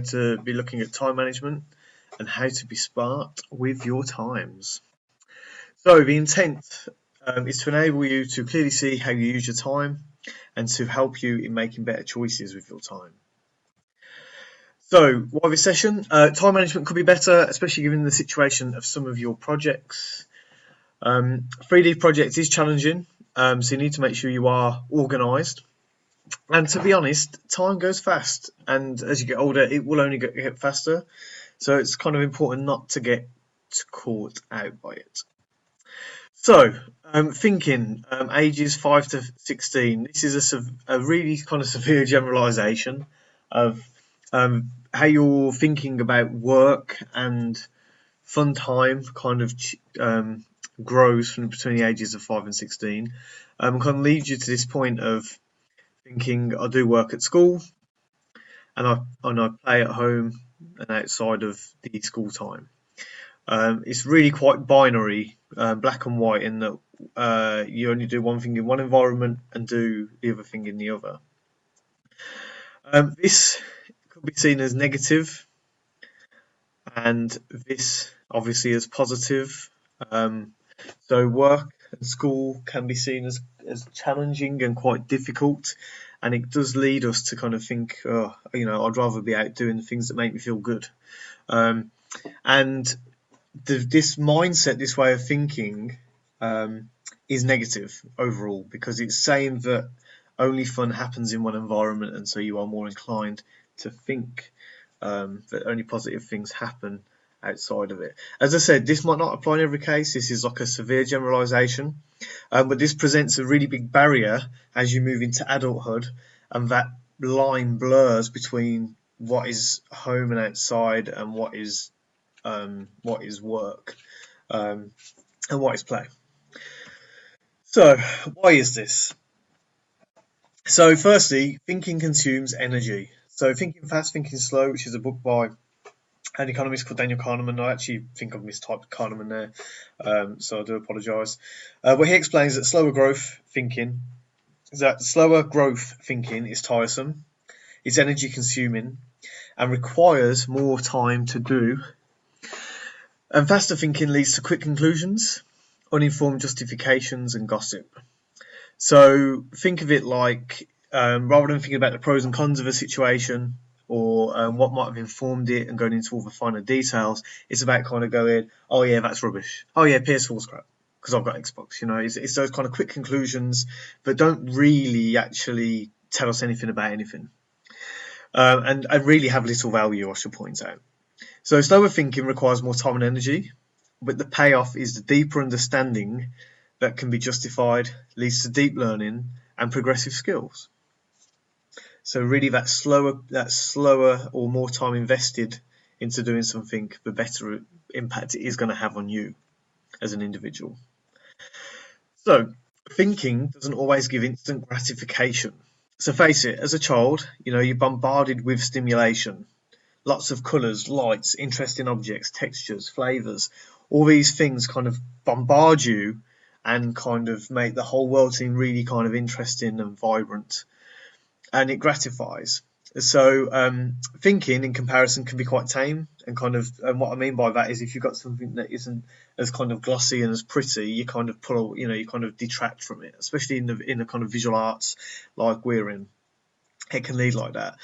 to be looking at time management and how to be smart with your times. So the intent is to enable you to clearly see how you use your time and to help you in making better choices with your time. So why this session? Time management could be better, especially given the situation of some of your projects. 3D projects is challenging, so you need to make sure you are organised. And to be honest, time goes fast, and as you get older, it will only get faster. So it's kind of important not to get caught out by it. So, thinking ages 5 to 16. This is a really kind of severe generalisation of how you're thinking about work and fun time kind of grows from between the ages of 5 and 16. Kind of leads you to this point of thinking I do work at school and I play at home and outside of the school time. It's really quite binary, black and white, in that you only do one thing in one environment and do the other thing in the other. This could be seen as negative, and this obviously as positive. So work and school can be seen as challenging and quite difficult, and it does lead us to kind of think, oh, I'd rather be out doing the things that make me feel good. And this mindset, this way of thinking, is negative overall, because it's saying that only fun happens in one environment, and so you are more inclined to think that only positive things happen outside of it. As I said, this might not apply in every case. This is like a severe generalization, but this presents a really big barrier as you move into adulthood, and that line blurs between what is home and outside and what is work and what is play. So why is this? So firstly, thinking consumes energy. So Thinking Fast, Thinking Slow, which is a book by an economist called Daniel Kahneman. I actually think I've mistyped Kahneman there, so I do apologise. But he explains that slower growth thinking is tiresome, it's energy consuming, and requires more time to do. And faster thinking leads to quick conclusions, uninformed justifications, and gossip. So think of it like, rather than thinking about the pros and cons of a situation, or what might have informed it and going into all the finer details, it's about kind of going, oh yeah, that's rubbish. Oh yeah, PS4's crap because I've got Xbox. It's those kind of quick conclusions that don't really actually tell us anything about anything, and really have little value, I should point out. So slower thinking requires more time and energy, but the payoff is the deeper understanding that can be justified, leads to deep learning and progressive skills. So really that slower or more time invested into doing something, the better impact it is going to have on you as an individual. So thinking doesn't always give instant gratification. So face it, as a child, you're bombarded with stimulation. Lots of colours, lights, interesting objects, textures, flavours. All these things kind of bombard you and kind of make the whole world seem really kind of interesting and vibrant. And it gratifies. So thinking in comparison can be quite tame, and what I mean by that is if you've got something that isn't as kind of glossy and as pretty, you kind of you kind of detract from it, especially in the kind of visual arts like we're in. It can lead like that.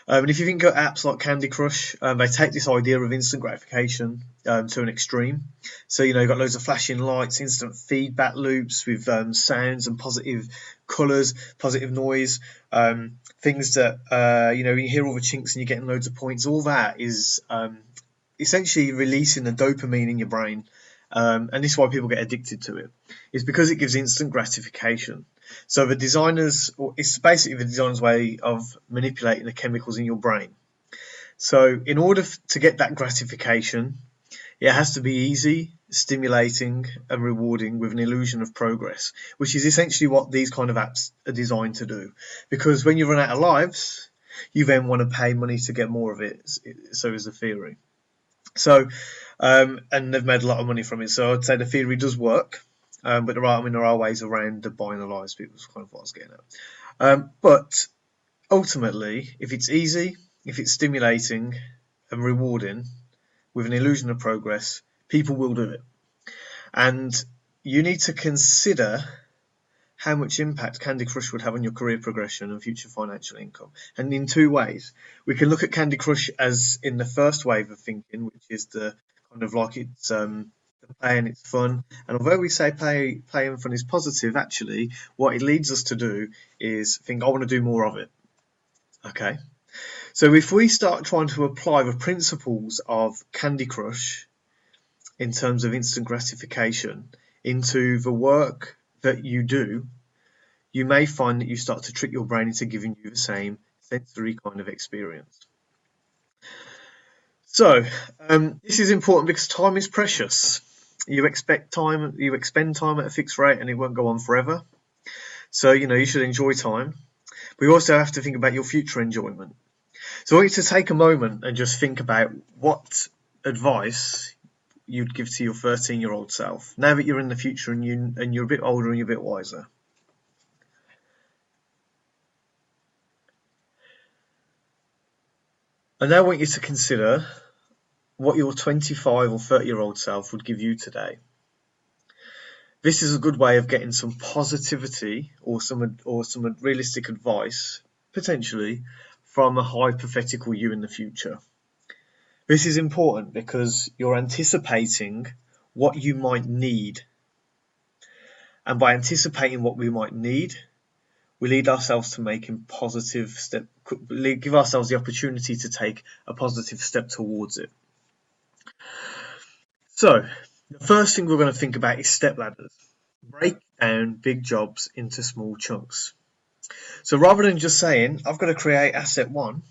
And if you think of apps like Candy Crush, they take this idea of instant gratification to an extreme. So, you've got loads of flashing lights, instant feedback loops with sounds and positive colours, positive noise, things that, you hear all the chinks and you're getting loads of points. All that is essentially releasing the dopamine in your brain. And this is why people get addicted to it. It's because it gives instant gratification. So it's basically the designer's way of manipulating the chemicals in your brain. So in order to get that gratification, it has to be easy, stimulating, and rewarding with an illusion of progress, which is essentially what these kind of apps are designed to do. Because when you run out of lives, you then want to pay money to get more of it. So is the theory. So, and they've made a lot of money from it. So I'd say the theory does work. But there are ways around the buying the lives bit, was kind of what I was getting at. But ultimately, if it's easy, if it's stimulating and rewarding with an illusion of progress, people will do it. And you need to consider how much impact Candy Crush would have on your career progression and future financial income. And in two ways. We can look at Candy Crush as in the first wave of thinking, which is the kind of like it's the play and it's fun. And although we say play and fun is positive, actually what it leads us to do is think, I want to do more of it. Okay. So if we start trying to apply the principles of Candy Crush in terms of instant gratification into the work that you do, you may find that you start to trick your brain into giving you the same sensory kind of experience. So this is important because time is precious. You expend time at a fixed rate and it won't go on forever. So, you should enjoy time. We also have to think about your future enjoyment. So I want you to take a moment and just think about what advice you'd give to your 13-year-old self now that you're in the future and you're a bit older and you're a bit wiser. And now I want you to consider what your 25 or 30-year-old self would give you today. This is a good way of getting some positivity or some realistic advice, potentially, from a hypothetical you in the future. This is important because you're anticipating what you might need. And by anticipating what we might need, we lead ourselves to making give ourselves the opportunity to take a positive step towards it. So, the first thing we're going to think about is step ladders. Break down big jobs into small chunks. So rather than just saying, I've got to create asset 1,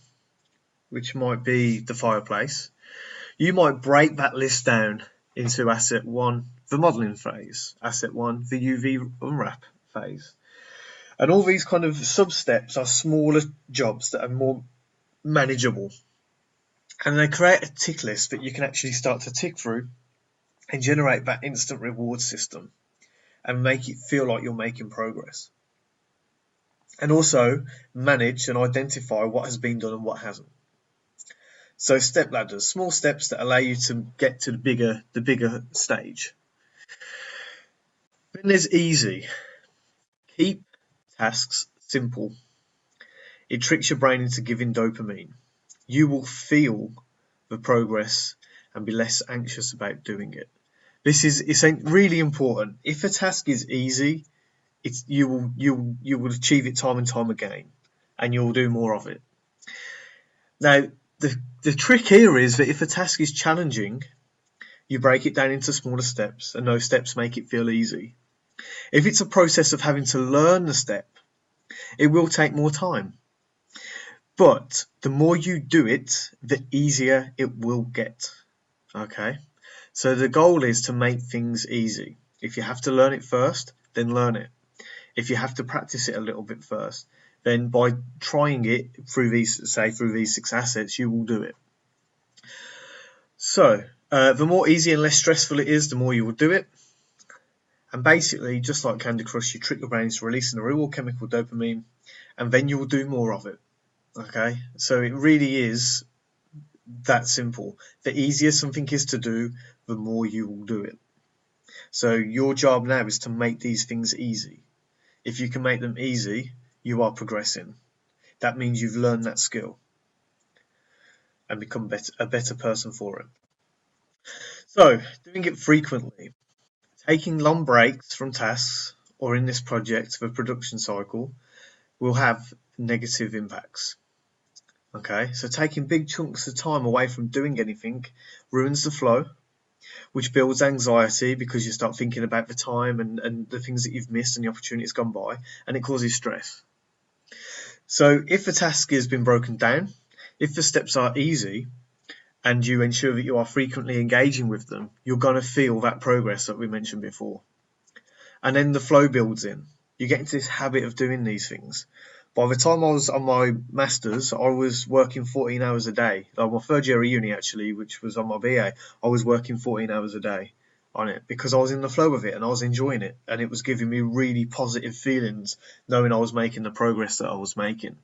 which might be the fireplace, you might break that list down into asset 1, the modelling phase, asset 1, the UV unwrap phase. And all these kind of sub-steps are smaller jobs that are more manageable. And they create a tick list that you can actually start to tick through and generate that instant reward system and make it feel like you're making progress. And also manage and identify what has been done and what hasn't. So step ladders, small steps that allow you to get to the bigger stage. Then there's easy. Keep tasks simple. It tricks your brain into giving dopamine. You will feel the progress and be less anxious about doing it. This is really important. If a task is easy, you will achieve it time and time again, and you'll do more of it. Now, the trick here is that if a task is challenging, you break it down into smaller steps, and those steps make it feel easy. If it's a process of having to learn the step, it will take more time. But the more you do it, the easier it will get. Okay? So the goal is to make things easy. If you have to learn it first, then learn it. If you have to practice it a little bit first, then by trying it through these 6 assets, you will do it. So the more easy and less stressful it is, the more you will do it. And basically, just like Candy Crush, you trick your brain into releasing the reward chemical dopamine, and then you will do more of it. Okay, so it really is that simple. The easier something is to do, the more you will do it. So your job now is to make these things easy. If you can make them easy, you are progressing. That means you've learned that skill and become a better person for it. So, doing it frequently. Taking long breaks from tasks, or in this project, the production cycle, will have negative impacts. Okay, so taking big chunks of time away from doing anything ruins the flow, which builds anxiety because you start thinking about the time and the things that you've missed and the opportunities gone by, and it causes stress. So if the task has been broken down, if the steps are easy, and you ensure that you are frequently engaging with them, you're going to feel that progress that we mentioned before. And then the flow builds in. You get into this habit of doing these things. By the time I was on my master's, I was working 14 hours a day. Like my third year of uni, actually, which was on my BA, I was working 14 hours a day on it because I was in the flow of it and I was enjoying it. And it was giving me really positive feelings knowing I was making the progress that I was making.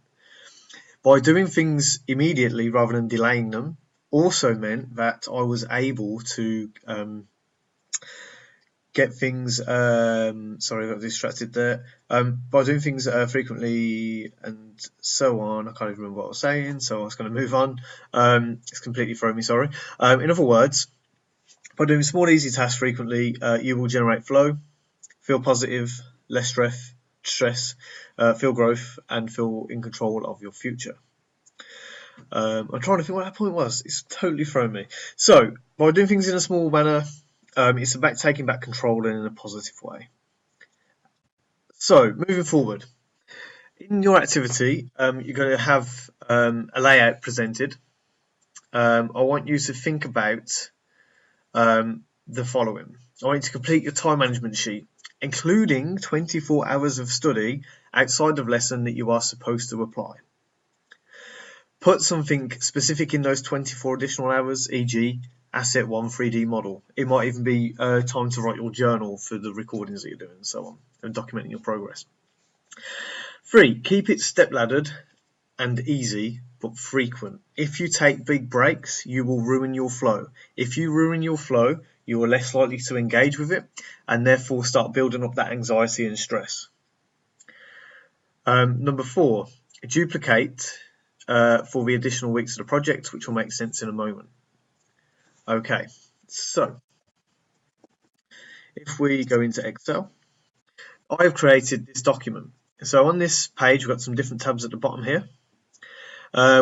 By doing things immediately rather than delaying them also meant that I was able to get things, sorry, I got distracted there. By doing things frequently and so on, I can't even remember what I was saying, so I was going to move on. It's completely thrown me, sorry. In other words, by doing small, easy tasks frequently, you will generate flow, feel positive, less stress, feel growth, and feel in control of your future. I'm trying to think what that point was. It's totally thrown me. So, by doing things in a small manner, it's about taking back control in a positive way. So, moving forward, in your activity, you're going to have a layout presented. I want you to think about the following. I want you to complete your time management sheet, including 24 hours of study outside of lesson that you are supposed to apply. Put something specific in those 24 additional hours, e.g. Asset 1 3D model. It might even be time to write your journal for the recordings that you're doing and so on, and documenting your progress. 3. Keep it step-laddered and easy, but frequent. If you take big breaks, you will ruin your flow. If you ruin your flow, you are less likely to engage with it, and therefore start building up that anxiety and stress. Number 4, duplicate for the additional weeks of the project, which will make sense in a moment. Okay, so if we go into Excel, I've created this document. So on this page, we've got some different tabs at the bottom here.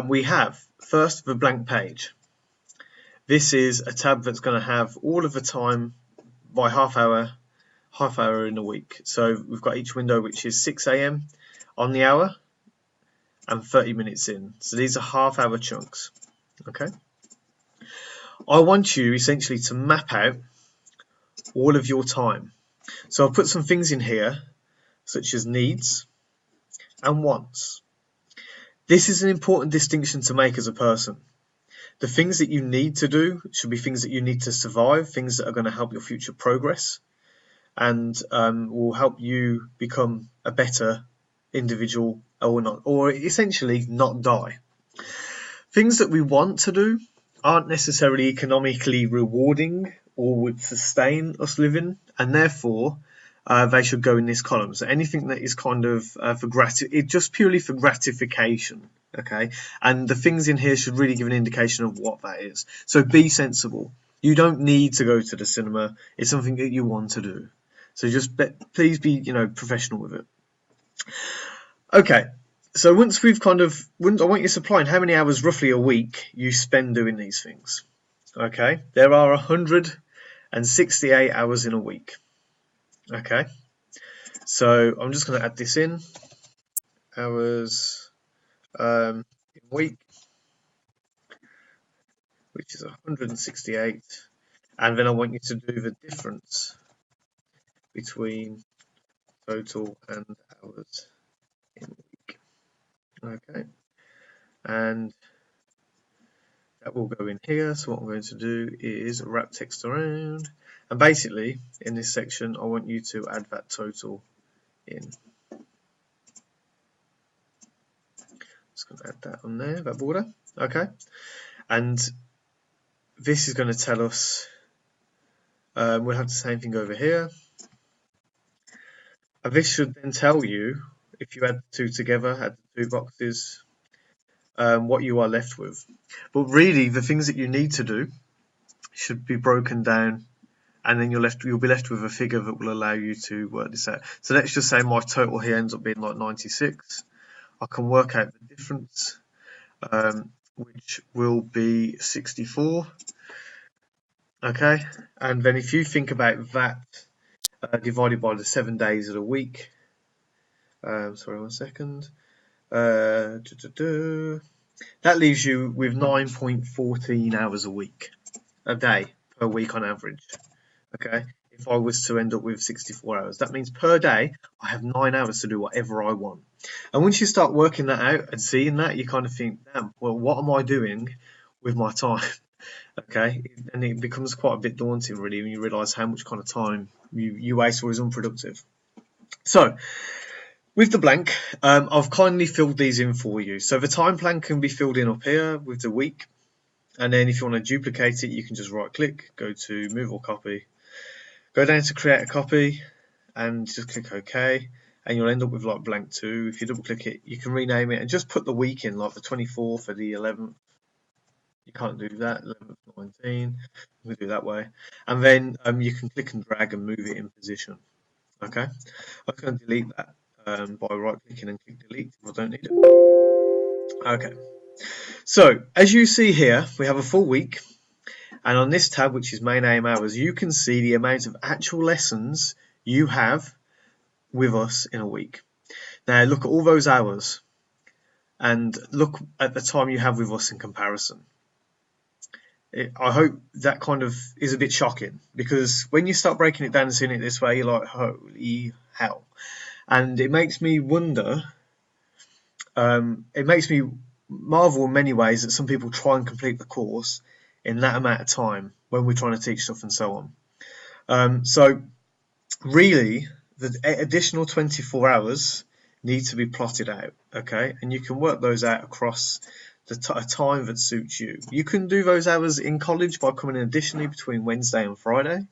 We have first the blank page. This is a tab that's going to have all of the time by half hour in a week. So we've got each window which is 6 AM on the hour and 30 minutes in. So these are half-hour chunks. Okay. I want you essentially to map out all of your time. So I'll put some things in here such as needs and wants. This is an important distinction to make as a person. The things that you need to do should be things that you need to survive, things that are going to help your future progress and will help you become a better individual or essentially not die. Things that we want to do aren't necessarily economically rewarding or would sustain us living, and therefore they should go in this column. So anything that is kind of just purely for gratification, okay? And the things in here should really give an indication of what that is. So be sensible. You don't need to go to the cinema. It's something that you want to do. So just please be, professional with it. Okay. So once we've I want you supplying how many hours roughly a week you spend doing these things. Okay. There are 168 hours in a week. Okay. So I'm just going to add this in. Hours in week, which is 168. And then I want you to do the difference between total and hours in a week. Okay. And that will go in here. So what I'm going to do is wrap text around. And basically, in this section, I want you to add that total in. Just going to add that on there, that border. Okay. And this is going to tell us, we'll have the same thing over here. And this should then tell you, if you add the two together, add the two boxes, what you are left with. But really, the things that you need to do should be broken down, and then you'll be left with a figure that will allow you to work this out. So let's just say my total here ends up being like 96. I can work out the difference, which will be 64. Okay, and then if you think about that divided by the 7 days of the week, sorry, 1 second. That leaves you with 9.14 hours a day per week on average. Okay, if I was to end up with 64 hours, that means per day I have 9 hours to do whatever I want. And once you start working that out and seeing that, you kind of think, damn, well, what am I doing with my time? Okay, and it becomes quite a bit daunting really when you realise how much kind of time you waste or is unproductive. So With the blank, I've kindly filled these in for you. So the time plan can be filled in up here with the week. And then if you want to duplicate it, you can just right click, go to move or copy, go down to create a copy and just click OK. And you'll end up with like blank 2. If you double click it, you can rename it and just put the week in, like the 24th or the 11th. You can't do that, 11th, 19. We do it that way. And then you can click and drag and move it in position. Okay, I'm going to delete that by right clicking and click delete if I don't need it. Okay, so as you see here, we have a full week. And on this tab, which is main aim hours, you can see the amount of actual lessons you have with us in a week. Now look at all those hours and look at the time you have with us in comparison. I hope that kind of is a bit shocking, because when you start breaking it down and seeing it this way, you're like, holy hell. And it makes me wonder, it makes me marvel in many ways that some people try and complete the course in that amount of time when we're trying to teach stuff and so on. So really, the additional 24 hours need to be plotted out, okay? And you can work those out across the time that suits you. You can do those hours in college by coming in additionally between Wednesday and Friday.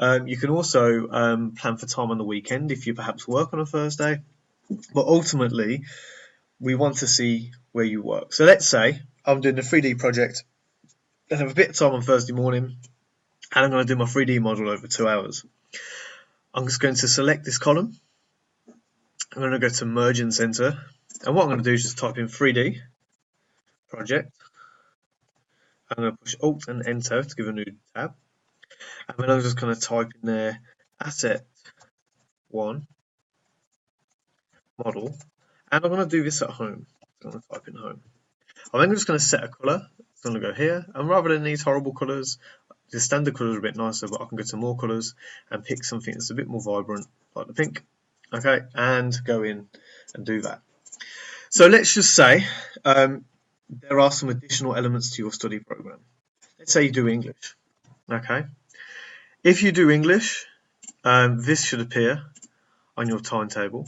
You can also plan for time on the weekend if you perhaps work on a Thursday. But ultimately, we want to see where you work. So let's say I'm doing a 3D project and I have a bit of time on Thursday morning and I'm going to do my 3D model over 2 hours. I'm just going to select this column. I'm going to go to Merge and Center. And what I'm going to do is just type in 3D project. I'm going to push Alt and Enter to give a new tab. And then I'm just going to type in there Asset 1 Model. And I'm going to do this at home. I'm going to type in home. I'm then just going to set a color. It's going to go here. And rather than these horrible colors, the standard colors are a bit nicer, but I can go to more colors and pick something that's a bit more vibrant, like the pink. Okay, and go in and do that. So let's just say there are some additional elements to your study program. Let's say you do English. Okay, if you do English, this should appear on your timetable.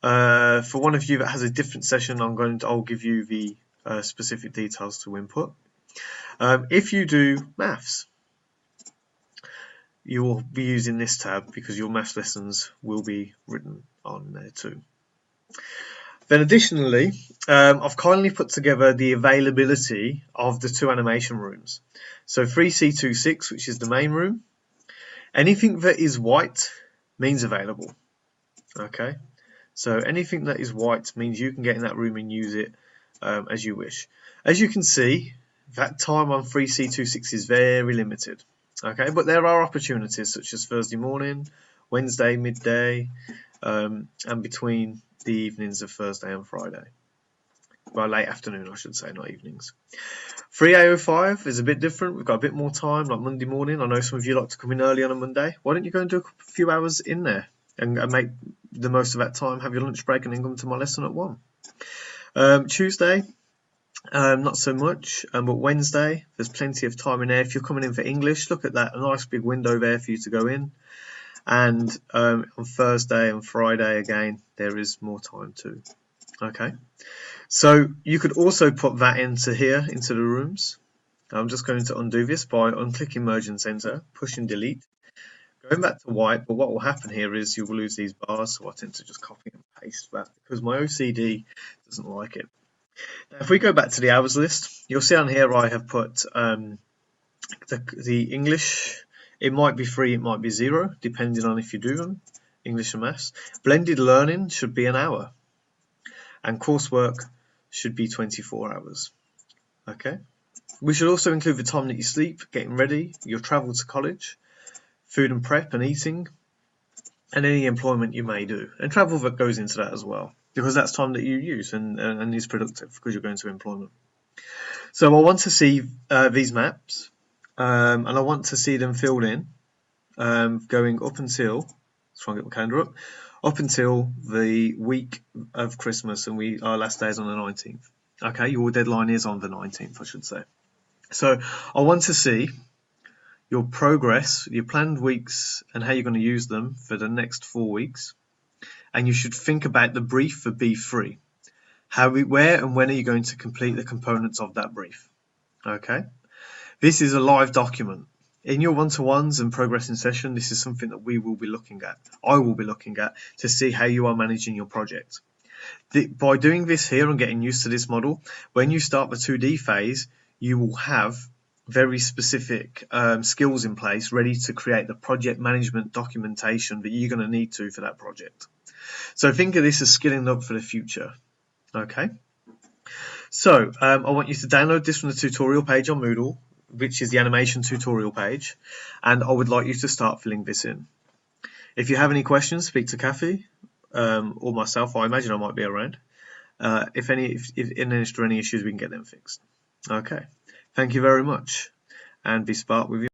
For one of you that has a different session, I'll give you the specific details to input. If you do maths, you will be using this tab because your maths lessons will be written on there too. Then additionally, I've kindly put together the availability of the 2 animation rooms. So 3C26, which is the main room, anything that is white means available. Okay, so anything that is white means you can get in that room and use it as you wish. As you can see, that time on 3C26 is very limited. Okay, but there are opportunities such as Thursday morning, Wednesday midday, and between the evenings of Thursday and Friday. Well, late afternoon, I should say, not evenings. 3A05 is a bit different. We've got a bit more time, like Monday morning. I know some of you like to come in early on a Monday. Why don't you go and do a few hours in there and make the most of that time, have your lunch break, and then come to my lesson at 1. Tuesday, not so much, but Wednesday, there's plenty of time in there. If you're coming in for English, look at that, a nice big window there for you to go in. And on Thursday and Friday, again, there is more time too. Okay, so you could also put that into here, into the rooms. I'm just going to undo this by unclicking Merge and Center, pushing Delete, going back to white. But what will happen here is you will lose these bars, so I tend to just copy and paste that because my OCD doesn't like it. Now, if we go back to the hours list, you'll see on here I have put the English. It might be 3, it might be 0, depending on if you do them, English and maths. Blended learning should be an hour, and coursework should be 24 hours. Okay. We should also include the time that you sleep, getting ready, your travel to college, food and prep and eating, and any employment you may do. And travel that goes into that as well, because that's time that you use and is productive because you're going to employment. So I want to see these maps, and I want to see them filled in, going up until, let's try and get my calendar up until the week of Christmas, and our last day is on the 19th. Okay, your deadline is on the 19th, I should say. So I want to see your progress, your planned weeks, and how you're going to use them for the next 4 weeks. and you should think about the brief for B3. Where and when are you going to complete the components of that brief? Okay. This is a live document. In your one-to-ones and progressing session, this is something that we will be looking at. I will be looking at to see how you are managing your project. By doing this here and getting used to this model, when you start the 2D phase, you will have very specific skills in place ready to create the project management documentation that you're going to need to for that project. So think of this as skilling up for the future. Okay. So I want you to download this from the tutorial page on Moodle, which is the animation tutorial page, and I would like you to start filling this in. If you have any questions, speak to Kathy or myself. I imagine I might be around. If there are any issues, we can get them fixed. Okay. Thank you very much, and be smart with your